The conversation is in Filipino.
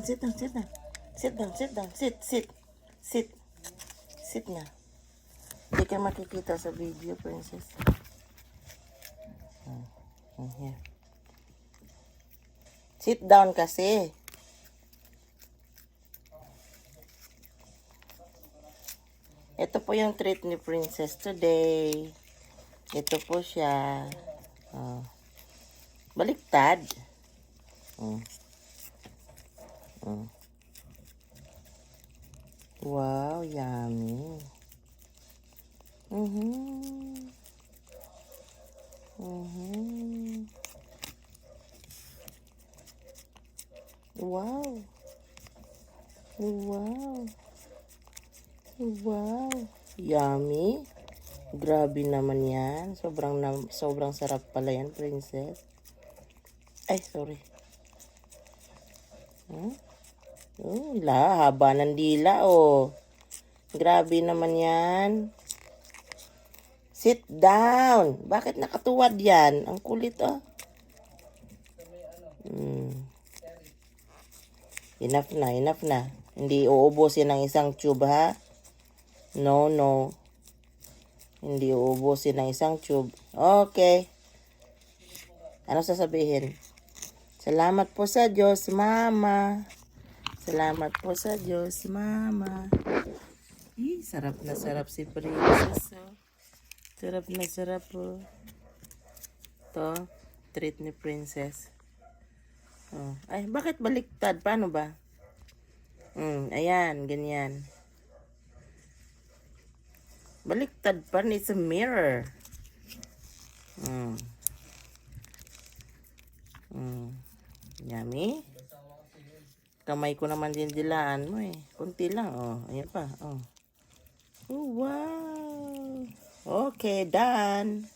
Sit down, sit down. Sit down, sit down. Sit, sit. Sit. Sit na. Hindi ka makikita sa video, princess. Here. Sit down kasi. Ito po yung treat ni princess today. Ito po siya. Oh. Baliktad. Wow, yummy. Wow. Wow. Wow. Yummy. Grabe naman yan. Sobrang sarap pala yan, princess. Ay, sorry. Haba ng dila, oh. Grabe naman yan. Sit down. Bakit nakatuwad yan? Ang kulit, oh. Enough na, enough na. Hindi uubusin ng isang tube, ha? No, no. Hindi uubusin ng isang tube. Okay. Ano sasabihin? Salamat po sa Diyos, Mama. Salamat po sa Diyos, Mama. Sarap na sarap si princess, oh. Sarap na sarap, oh. Ito, treat ni princess. Oh. Ay, bakit baliktad? Paano ba? Ayan, ganyan. Baliktad pa, it's a mirror. Yummy. Kamay ko naman din dilaan mo eh. Kunti lang, oh. Ayan pa, oh. Oh, wow. Okay, done.